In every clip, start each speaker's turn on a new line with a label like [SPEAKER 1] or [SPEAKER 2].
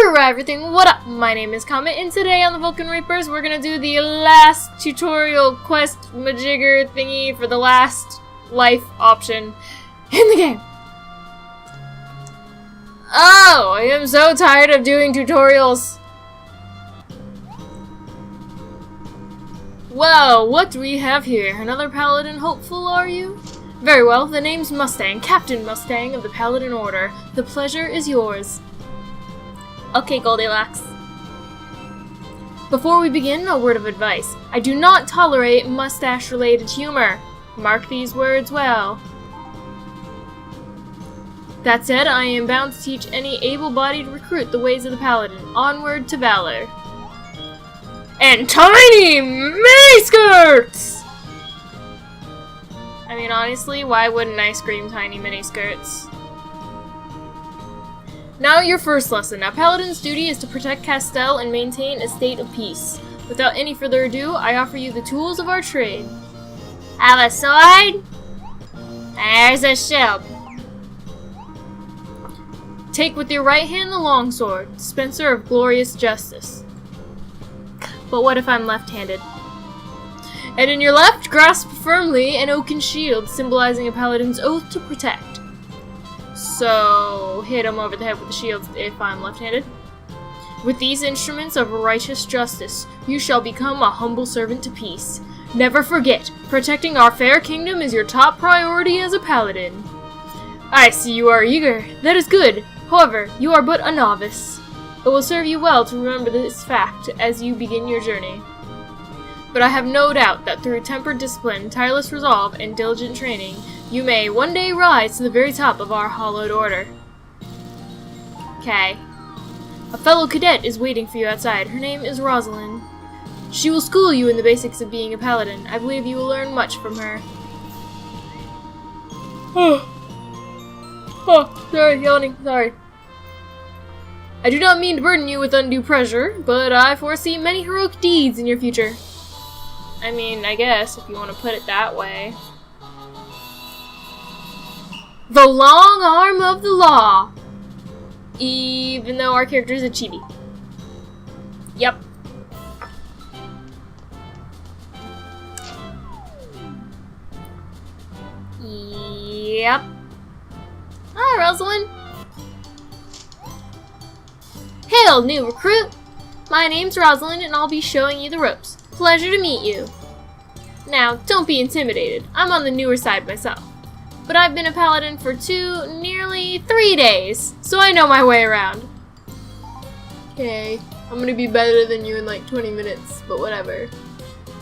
[SPEAKER 1] Alright everything, what up? My name is Comet, and today on the Vulcan Reapers, we're gonna do the last tutorial quest majigger thingy for the last life option in the game. Oh, I am so tired of doing tutorials. Well, what do we have here? Another Paladin hopeful, are you? Very well, the name's Mustang, Captain Mustang of the Paladin Order. The pleasure is yours. Okay, Goldilocks. Before we begin, a word of advice. I do not tolerate mustache-related humor. Mark these words well. That said, I am bound to teach any able-bodied recruit the ways of the Paladin. Onward to valor. And tiny miniskirts! I mean, honestly, why wouldn't I scream tiny miniskirts? Now your first lesson. A Paladin's duty is to protect Castell and maintain a state of peace. Without any further ado, I offer you the tools of our trade. Have a sword? There's a shield. Take with your right hand the longsword, dispenser of glorious justice. But what if I'm left-handed? And in your left, grasp firmly an oaken shield, symbolizing a Paladin's oath to protect. So, hit him over the head with the shield if I'm left-handed. With these instruments of righteous justice, you shall become a humble servant to peace. Never forget, protecting our fair kingdom is your top priority as a Paladin. I see you are eager. That is good. However, you are but a novice. It will serve you well to remember this fact as you begin your journey. But I have no doubt that through tempered discipline, tireless resolve, and diligent training, you may one day rise to the very top of our hallowed order. Okay. A fellow cadet is waiting for you outside. Her name is Rosalind. She will school you in the basics of being a Paladin. I believe you will learn much from her. Sorry, yawning, sorry. I do not mean to burden you with undue pressure, but I foresee many heroic deeds in your future. I mean, I guess, if you want to put it that way. The long arm of the law. Even though our character is a chibi. Yep. Yep. Hi, Rosalind. Hail, new recruit. My name's Rosalind, and I'll be showing you the ropes. Pleasure to meet you. Now, don't be intimidated. I'm on the newer side myself. But I've been a Paladin for nearly 3 days, so I know my way around. Okay, I'm gonna be better than you in like 20 minutes, but whatever.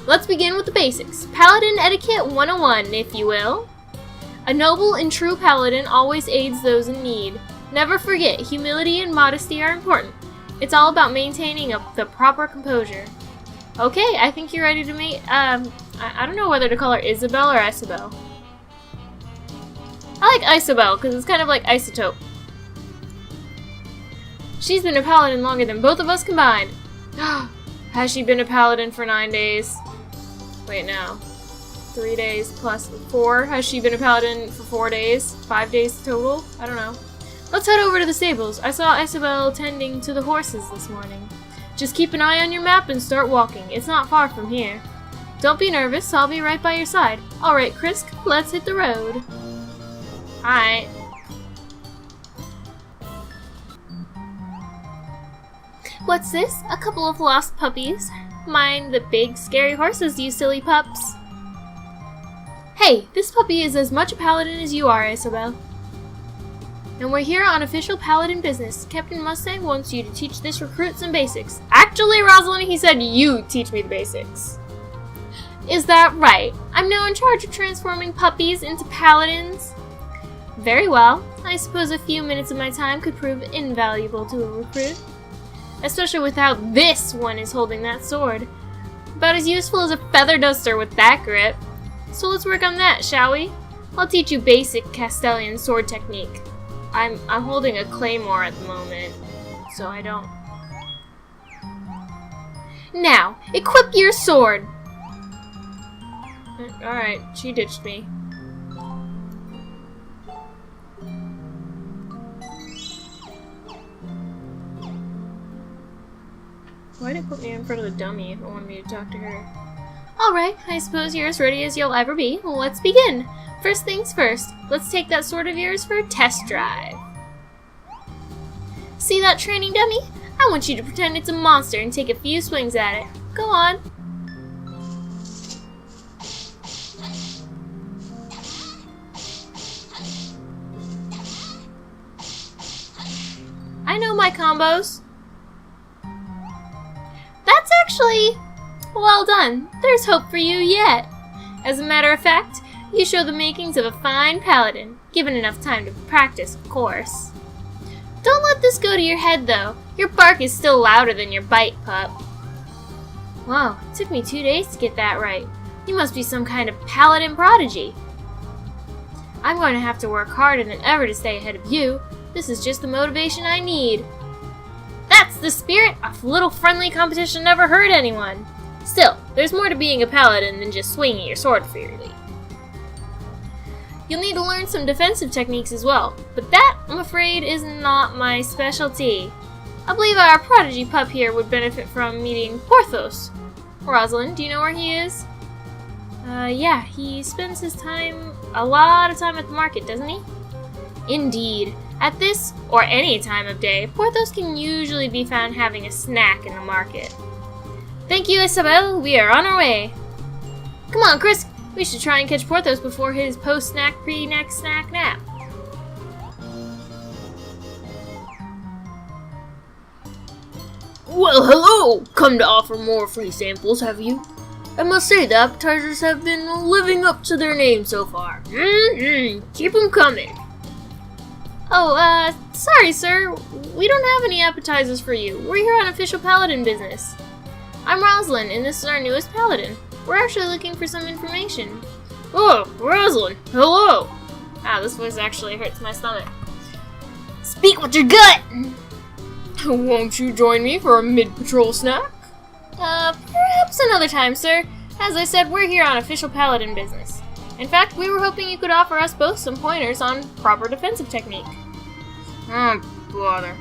[SPEAKER 1] Let's begin with the basics. Paladin Etiquette 101, if you will. A noble and true Paladin always aids those in need. Never forget, humility and modesty are important. It's all about maintaining the proper composure. Okay, I think you're ready to meet, I don't know whether to call her Isabel or Isabel. I like Isabel, because it's kind of like isotope. She's been a Paladin longer than both of us combined. Has she been a Paladin for 9 days? Wait, no. 3 days plus 4. Has she been a Paladin for 4 days? 5 days total? I don't know. Let's head over to the stables. I saw Isabel tending to the horses this morning. Just keep an eye on your map and start walking. It's not far from here. Don't be nervous. I'll be right by your side. Alright, Krisk, let's hit the road. Alright. What's this? A couple of lost puppies. Mind the big, scary horses, you silly pups. Hey, this puppy is as much a Paladin as you are, Isabel. And we're here on official Paladin business. Captain Mustang wants you to teach this recruit some basics. Actually, Rosalind, he said you teach me the basics. Is that right? I'm now in charge of transforming puppies into Paladins. Very well. I suppose a few minutes of my time could prove invaluable to a recruit. Especially with how this one is holding that sword. About as useful as a feather duster with that grip. So let's work on that, shall we? I'll teach you basic Castellian sword technique. I'm holding a claymore at the moment, so I don't... Now, equip your sword! Alright, she ditched me. Why did it put me in front of the dummy if it wanted me to talk to her? Alright, I suppose you're as ready as you'll ever be. Well, let's begin. First things first, let's take that sword of yours for a test drive. See that training dummy? I want you to pretend it's a monster and take a few swings at it. Go on. I know my combos. That's actually well done. There's hope for you yet. As a matter of fact, you show the makings of a fine paladin, given enough time to practice, of course. Don't let this go to your head, though. Your bark is still louder than your bite, pup. Wow, it took me 2 days to get that right. You must be some kind of paladin prodigy. I'm going to have to work harder than ever to stay ahead of you. This is just the motivation I need. That's the spirit! A little friendly competition never hurt anyone. Still, there's more to being a paladin than just swinging your sword freely. You'll need to learn some defensive techniques as well, but that, I'm afraid, is not my specialty. I believe our prodigy pup here would benefit from meeting Porthos. Rosalind, do you know where he is? Yeah, he spends a lot of time at the market, doesn't he? Indeed. At this, or any time of day, Porthos can usually be found having a snack in the market. Thank you, Isabel. We are on our way. Come on, Chris. We should try and catch Porthos before his post-snack, pre-next snack nap. Well, hello! Come to offer more free samples, have you? I must say the appetizers have been living up to their name so far. Keep them coming. Oh, sorry, sir. We don't have any appetizers for you. We're here on official paladin business. I'm Rosalind, and this is our newest paladin. We're actually looking for some information. Oh, Rosalind, hello! Ah, this voice actually hurts my stomach. Speak with your gut! Won't you join me for a mid-patrol snack? Perhaps another time, sir. As I said, we're here on official paladin business. In fact, we were hoping you could offer us both some pointers on proper defensive technique. Oh, bother.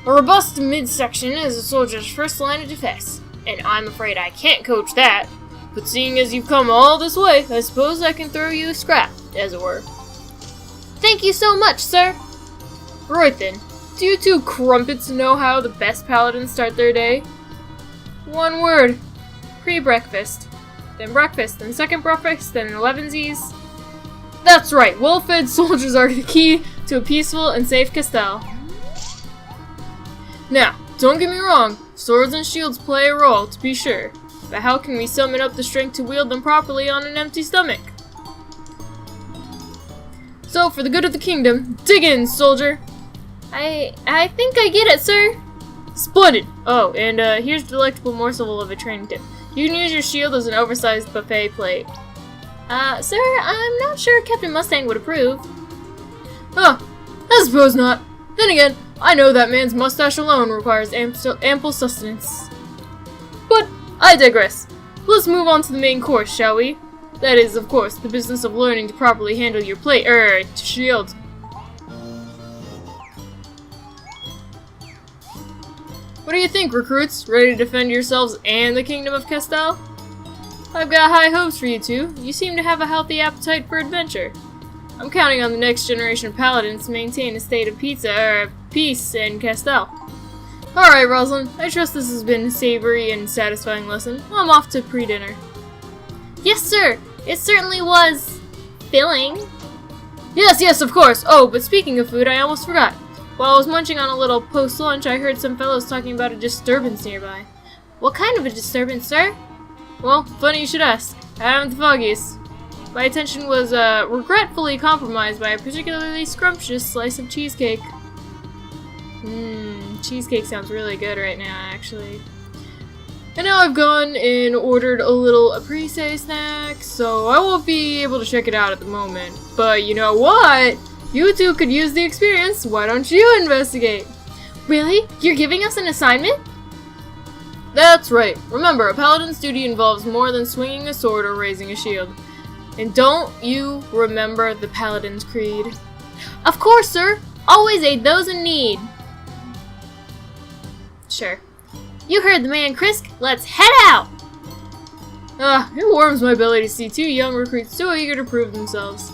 [SPEAKER 1] A robust midsection is a soldier's first line of defense, and I'm afraid I can't coach that. But seeing as you've come all this way, I suppose I can throw you a scrap, as it were. Thank you so much, sir. Right then, do you two crumpets know how the best paladins start their day? One word. Pre-breakfast. Then breakfast, then second breakfast, then 11sies. That's right, well-fed soldiers are the key to a peaceful and safe Castell. Now, don't get me wrong, swords and shields play a role, to be sure. But how can we summon up the strength to wield them properly on an empty stomach? So, for the good of the kingdom, dig in, soldier! I think I get it, sir! Splendid! Oh, and here's the delectable morsel of a training tip. You can use your shield as an oversized buffet plate. Sir, I'm not sure Captain Mustang would approve. Huh, I suppose not. Then again, I know that man's mustache alone requires ample sustenance. But I digress. Let's move on to the main course, shall we? That is, of course, the business of learning to properly handle your shield. What do you think, recruits? Ready to defend yourselves and the Kingdom of Castell? I've got high hopes for you two. You seem to have a healthy appetite for adventure. I'm counting on the next generation of paladins to maintain a state of peace in Castell. Alright, Rosalind. I trust this has been a savory and satisfying lesson. I'm off to pre-dinner. Yes, sir! It certainly was filling. Yes, of course! Oh, but speaking of food, I almost forgot. While I was munching on a little post-lunch, I heard some fellows talking about a disturbance nearby. What kind of a disturbance, sir? Well, funny you should ask. I haven't the foggiest. My attention was, regretfully compromised by a particularly scrumptious slice of cheesecake. Cheesecake sounds really good right now, actually. And now I've gone and ordered a little apres snack, so I won't be able to check it out at the moment. But you know what? You two could use the experience. Why don't you investigate? Really? You're giving us an assignment? That's right. Remember, a paladin's duty involves more than swinging a sword or raising a shield. And don't you remember the paladin's creed? Of course, sir. Always aid those in need. Sure. You heard the man, Krisk. Let's head out!
[SPEAKER 2] It warms my belly to see two young recruits so eager to prove themselves.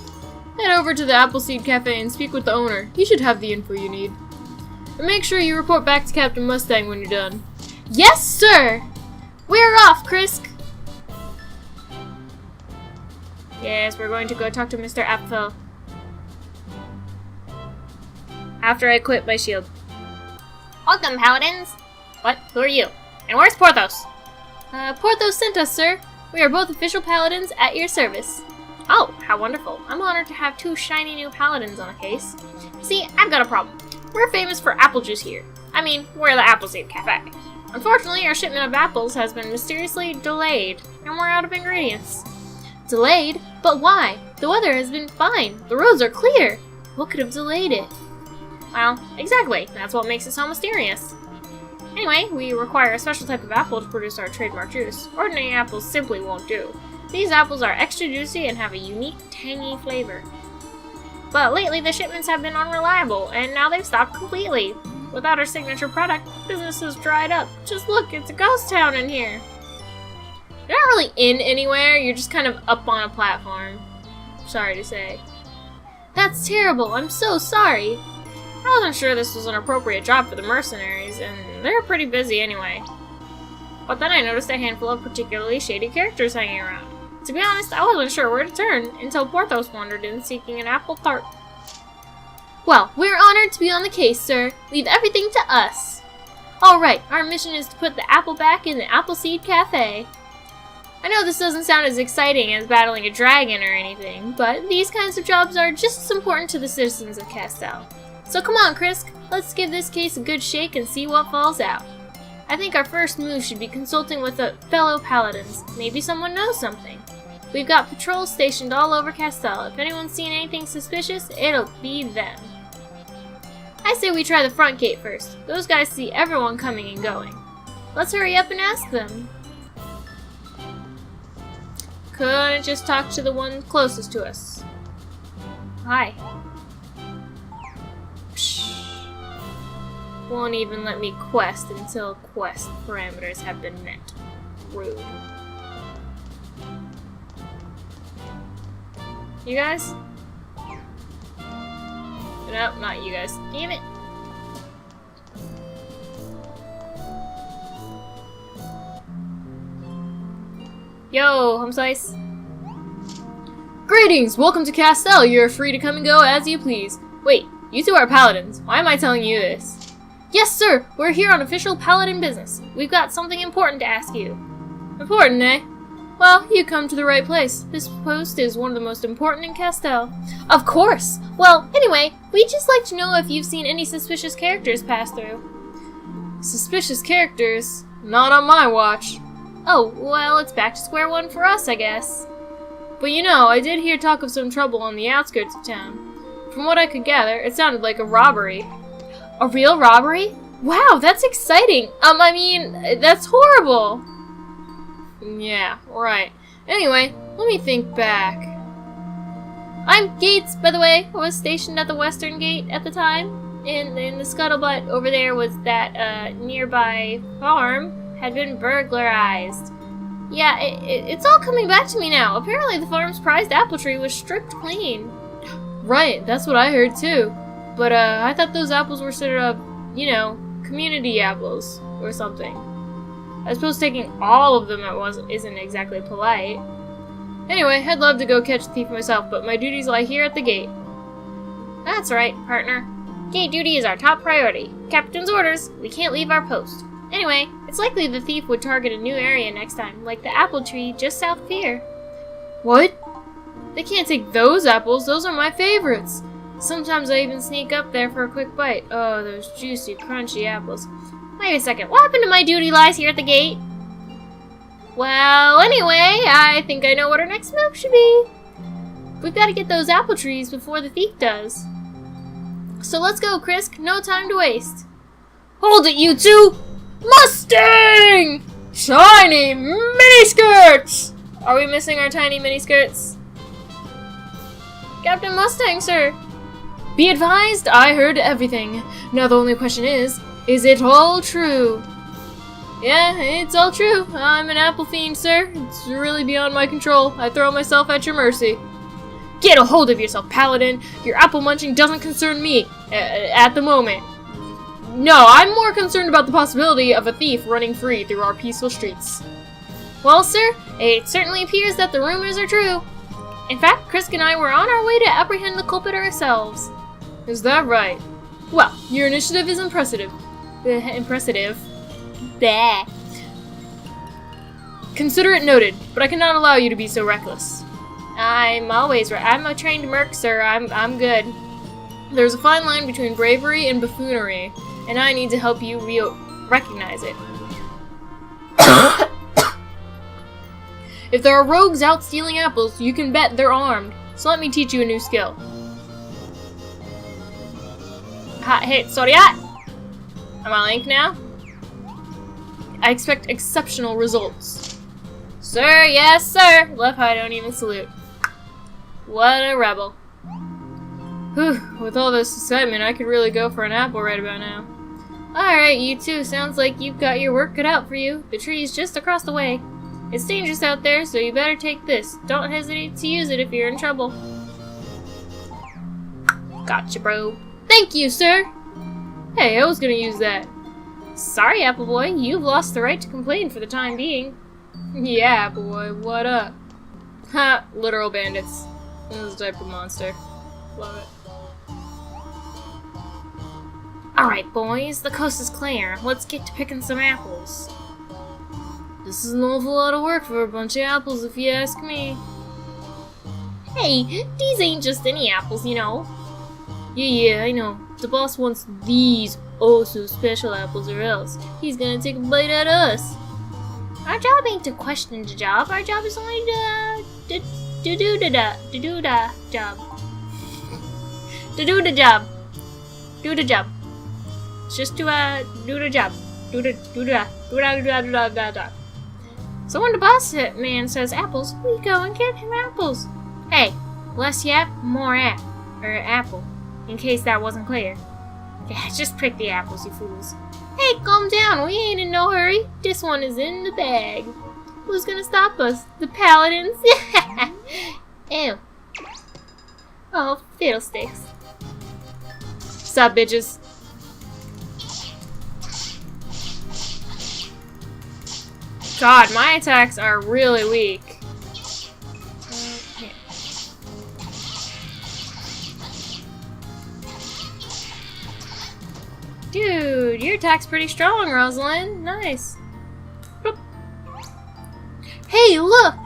[SPEAKER 2] Head over to the Appleseed Cafe and speak with the owner. He should have the info you need. And make sure you report back to Captain Mustang when you're done.
[SPEAKER 1] Yes, sir! We're off, Krisk! Yes, we're going to go talk to Mr. Apfel. After I quit my shield. Welcome, Paladins! What? Who are you? And where's Porthos? Porthos sent us, sir. We are both official Paladins at your service. Oh, how wonderful. I'm honored to have two shiny new Paladins on a case. See, I've got a problem. We're famous for apple juice here. I mean, we're the Appleseed Cafe. Unfortunately, our shipment of apples has been mysteriously delayed, and we're out of ingredients. Delayed? But why? The weather has been fine. The roads are clear. What could have delayed it? Well, exactly. That's what makes it so mysterious. Anyway, we require a special type of apple to produce our trademark juice. Ordinary apples simply won't do. These apples are extra juicy and have a unique, tangy flavor. But lately the shipments have been unreliable, and now they've stopped completely. Without our signature product, business has dried up. Just look, it's a ghost town in here. You're not really in anywhere, you're just kind of up on a platform. Sorry to say. That's terrible, I'm so sorry. I wasn't sure this was an appropriate job for the mercenaries, and they're pretty busy anyway. But then I noticed a handful of particularly shady characters hanging around. To be honest, I wasn't sure where to turn until Porthos wandered in seeking an apple tart. Well, we're honored to be on the case, sir. Leave everything to us. Alright, our mission is to put the apple back in the Appleseed Cafe. I know this doesn't sound as exciting as battling a dragon or anything, but these kinds of jobs are just as important to the citizens of Castell. So come on, Krisk, let's give this case a good shake and see what falls out. I think our first move should be consulting with the fellow paladins. Maybe someone knows something. We've got patrols stationed all over Castell. If anyone's seen anything suspicious, it'll be them. I say we try the front gate first. Those guys see everyone coming and going. Let's hurry up and ask them. Couldn't just talk to the one closest to us. Hi. Won't even let me quest until quest parameters have been met. Rude. You guys? Nope, not you guys. Damn it. Yo, home slice.
[SPEAKER 2] Greetings! Welcome to Castell. You're free to come and go as you please. Wait, you two are paladins. Why am I telling you this?
[SPEAKER 1] Yes, sir! We're here on official paladin business. We've got something important to ask you.
[SPEAKER 2] Important, eh? Well, you come to the right place. This post is one of the most important in Castell.
[SPEAKER 1] Of course! Well, anyway, we'd just like to know if you've seen any suspicious characters pass through.
[SPEAKER 2] Suspicious characters? Not on my watch.
[SPEAKER 1] Oh, well, it's back to square one for us, I guess.
[SPEAKER 2] But you know, I did hear talk of some trouble on the outskirts of town. From what I could gather, it sounded like a robbery.
[SPEAKER 1] A real robbery? Wow, that's exciting! I mean, that's horrible!
[SPEAKER 2] Yeah, right. Anyway, let me think back.
[SPEAKER 1] I'm Gates, by the way. I was stationed at the western gate at the time. In the scuttlebutt over there was that, nearby farm had been burglarized. Yeah, it's all coming back to me now. Apparently the farm's prized apple tree was stripped clean.
[SPEAKER 2] Right, that's what I heard too. But, I thought those apples were sort of, you know, community apples or something. I suppose taking all of them at once isn't exactly polite. Anyway, I'd love to go catch the thief myself, but my duties lie here at the gate.
[SPEAKER 1] That's right, partner. Gate duty is our top priority. Captain's orders, we can't leave our post. Anyway, it's likely the thief would target a new area next time, like the apple tree just south of here.
[SPEAKER 2] What? They can't take those apples, those are my favorites. Sometimes I even sneak up there for a quick bite. Oh, those juicy, crunchy apples.
[SPEAKER 1] Wait a second, what happened to my duty lies here at the gate? Well, anyway, I think I know what our next move should be. We've got to get those apple trees before the thief does. So let's go, Krisk. No time to waste.
[SPEAKER 2] Hold it, you two! Mustang! Tiny miniskirts!
[SPEAKER 1] Are we missing our tiny miniskirts? Captain Mustang, sir.
[SPEAKER 2] Be advised, I heard everything. Now the only question is it all true? Yeah, it's all true. I'm an apple fiend, sir. It's really beyond my control. I throw myself at your mercy. Get a hold of yourself, Paladin. Your apple munching doesn't concern me at the moment. No, I'm more concerned about the possibility of a thief running free through our peaceful streets.
[SPEAKER 1] Well, sir, it certainly appears that the rumors are true. In fact, Krisk and I were on our way to apprehend the culprit ourselves.
[SPEAKER 2] Is that right? Well, your initiative is impressive.
[SPEAKER 1] Impressive. Bah.
[SPEAKER 2] Consider it noted, but I cannot allow you to be so reckless.
[SPEAKER 1] I'm always right. I'm a trained merc, sir. I'm good.
[SPEAKER 2] There's a fine line between bravery and buffoonery, and I need to help you recognize it. If there are rogues out stealing apples, you can bet they're armed. So let me teach you a new skill.
[SPEAKER 1] Hey, sorry. Am
[SPEAKER 2] I Link now? I expect exceptional results.
[SPEAKER 1] Sir, yes, sir.
[SPEAKER 2] Left eye don't even salute.
[SPEAKER 1] What a rebel.
[SPEAKER 2] Whew, with all this excitement, I could really go for an apple right about now.
[SPEAKER 1] Alright, you two. Sounds like you've got your work cut out for you. The tree's just across the way. It's dangerous out there, so you better take this. Don't hesitate to use it if you're in trouble. Gotcha, bro.
[SPEAKER 2] Thank you, sir! Hey, I was gonna use that.
[SPEAKER 1] Sorry, Apple Boy. You've lost the right to complain for the time being.
[SPEAKER 2] Yeah, Apple Boy, what up? Ha, literal bandits. This type of monster. Love it.
[SPEAKER 1] Alright, boys. The coast is clear. Let's get to picking some apples.
[SPEAKER 2] This is an awful lot of work for a bunch of apples, if you ask me.
[SPEAKER 1] Hey, these ain't just any apples, you know.
[SPEAKER 2] Yeah, I know. The boss wants these oh-so-special apples, or else he's gonna take a bite out of us.
[SPEAKER 1] Our job ain't to question the job. Our job is only to do the job. To do the job. Do the job. It's just to do the job. Do the. So when the boss man says apples, we go and get him apples. Hey, less yap, more apple. In case that wasn't clear. Yeah, just pick the apples, you fools. Hey, calm down. We ain't in no hurry. This one is in the bag. Who's gonna stop us? The paladins? Ew. Oh, fiddlesticks.
[SPEAKER 2] Sup, bitches? God, my attacks are really weak. Okay. Dude, your attack's pretty strong, Rosalind. Nice. Boop.
[SPEAKER 1] Hey, look!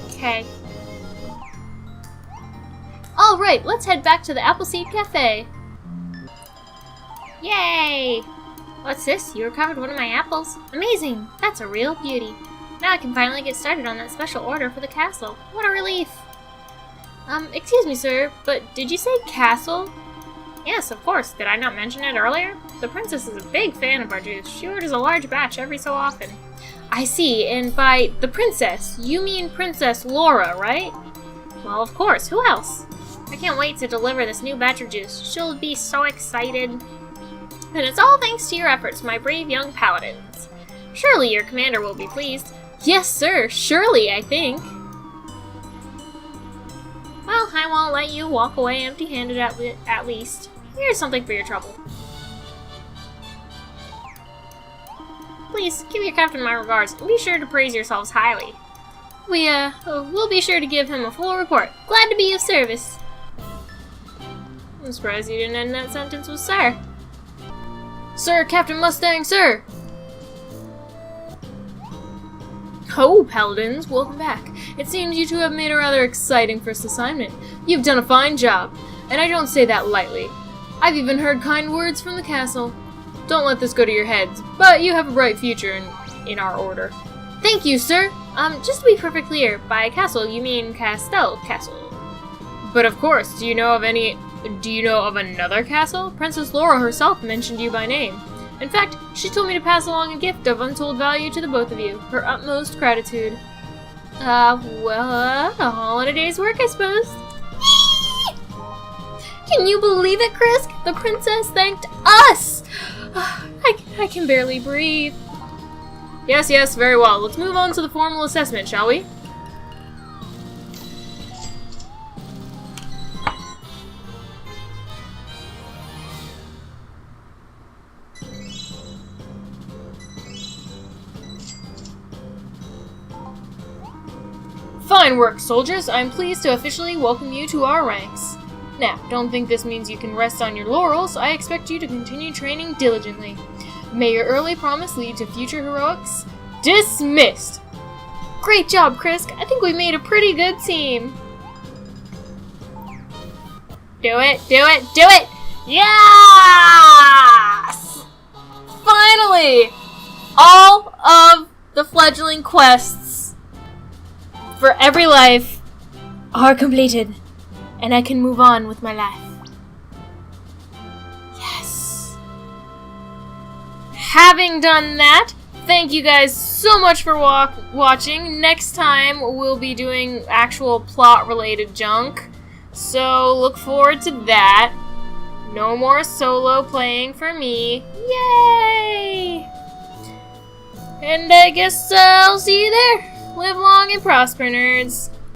[SPEAKER 1] Okay. Alright, let's head back to the Appleseed Cafe. Yay! What's this? You recovered one of my apples? Amazing! That's a real beauty. Now I can finally get started on that special order for the castle. What a relief! Excuse me, sir, but did you say castle? Yes, of course. Did I not mention it earlier? The princess is a big fan of our juice. She orders a large batch every so often. I see, and by the princess, you mean Princess Laura, right? Well, of course. Who else? I can't wait to deliver this new batch of juice. She'll be so excited. And it's all thanks to your efforts, my brave young paladins. Surely your commander will be pleased. Yes, sir. Surely, I think. Well, I won't let you walk away empty-handed at least. Here's something for your trouble. Please, give your captain my regards, and be sure to praise yourselves highly. We'll be sure to give him a full report. Glad to be of service. I'm surprised you didn't end that sentence with sir.
[SPEAKER 2] Sir, Captain Mustang, sir!
[SPEAKER 1] Oh, paladins, welcome back.
[SPEAKER 2] It seems you two have made a rather exciting first assignment. You've done a fine job, and I don't say that lightly. I've even heard kind words from the castle. Don't let this go to your heads, but you have a bright future in our order.
[SPEAKER 1] Thank you, sir. Just to be perfectly clear, by castle you mean Castell Castle.
[SPEAKER 2] But of course, do you know of another castle? Princess Laura herself mentioned you by name. In fact, she told me to pass along a gift of untold value to the both of you. Her utmost gratitude.
[SPEAKER 1] A holiday's work, I suppose. Can you believe it, Krisk? The princess thanked us! I can barely breathe.
[SPEAKER 2] Yes, yes, very well. Let's move on to the formal assessment, shall we? Fine work, soldiers. I'm pleased to officially welcome you to our ranks. Now, don't think this means you can rest on your laurels. I expect you to continue training diligently. May your early promise lead to future heroics. Dismissed!
[SPEAKER 1] Great job, Krisk. I think we made a pretty good team.
[SPEAKER 2] Do it, do it, do it! Yes! Finally! All of the fledgling quests for every life are completed, and I can move on with my life. Yes! Having done that, thank you guys so much for watching. Next time, we'll be doing actual plot-related junk, so look forward to that. No more solo playing for me. Yay! And I guess I'll see you there. Live long and prosper, nerds.